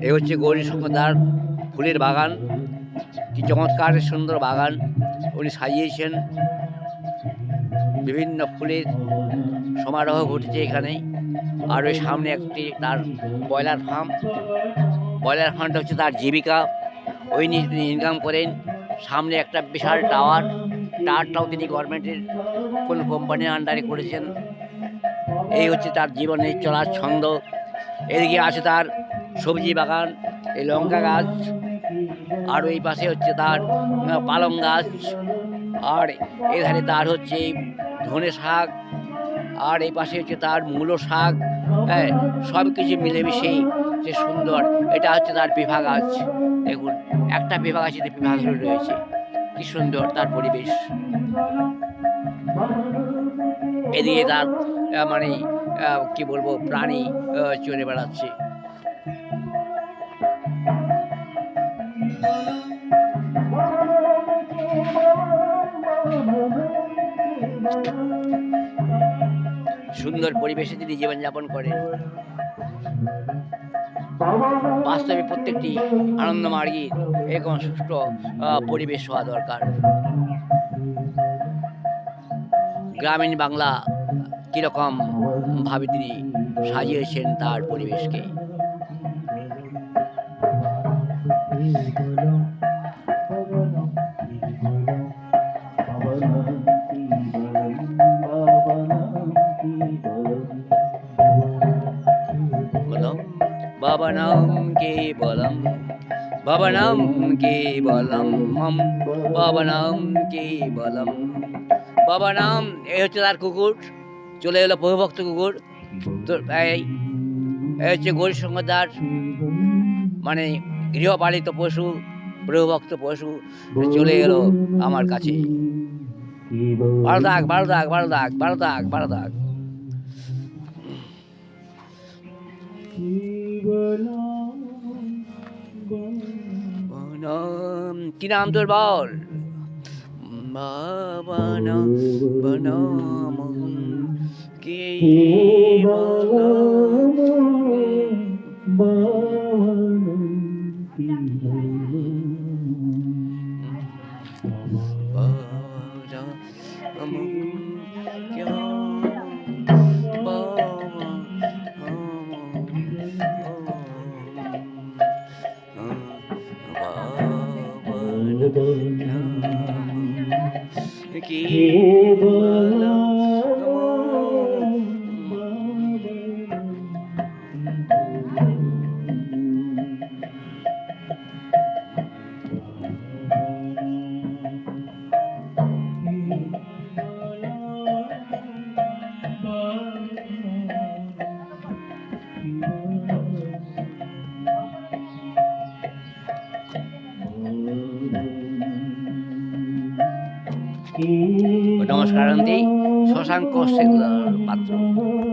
এই হচ্ছে গৌরীশঙ্করদার ফুলের বাগান। কি চমৎকার সুন্দর বাগান উনি সাজিয়েছেন। বিভিন্ন ফুলের সমারোহ ঘটেছে এখানে। আর ওই সামনে একটি তার ব্রয়লার ফার্ম। ব্রয়লার ফার্মটা হচ্ছে তার জীবিকা। ওই নিয়ে তিনি ইনকাম করেন। সামনে একটা বিশাল টাওয়ার। টাওয়ারটাও তিনি গভর্নমেন্টের কোনো কোম্পানির আন্ডারে করেছেন। এই হচ্ছে তার জীবনের চলার ছন্দ। এদিকে আছে তার সবজি বাগান, এই লঙ্কা গাছ, আর ওই পাশে হচ্ছে তার পালং গাছ, আর এধারে তার হচ্ছে ধনে শাক, আর এই পাশে হচ্ছে তার মূলো শাক। হ্যাঁ, সব কিছু মিলেমিশে যে সুন্দর। এটা হচ্ছে তার পেঁপা গাছ। দেখুন, একটা পেঁপা গাছেতে পেঁপা ধরে রয়েছে। কি সুন্দর তার পরিবেশ। এদিকে তার মানে কি বলবো, প্রাণী চলে বেড়াচ্ছে। সুন্দর পরিবেশে তিনি জীবনযাপন করেন। বাস্তবে প্রত্যেকটি আনন্দমার্গীর এরকম সুষ্ঠু পরিবেশ হওয়া দরকার। গ্রামীণ বাংলা কীরকম ভাবে তিনি সাজিয়েছেন তার পরিবেশকে। ভবনম কেবলম, ভবনম কেবলম, ভবনম কেবলম, ভবনম। এই হচ্ছে তার কুকুর, চলে এলো প্রভুভক্ত কুকুর। তো এই হচ্ছে গৌরীশঙ্করদার মানে গৃহপালিত পশু, প্রভুভক্ত পশু চলে এলো আমার কাছে। ভালো থাক, ভালো থাক, ভালো থাক, ভালো থাক, ভালো থাক। কি নাম তোর বল? বনম নমস্কার, শশাঙ্ক পাত্র।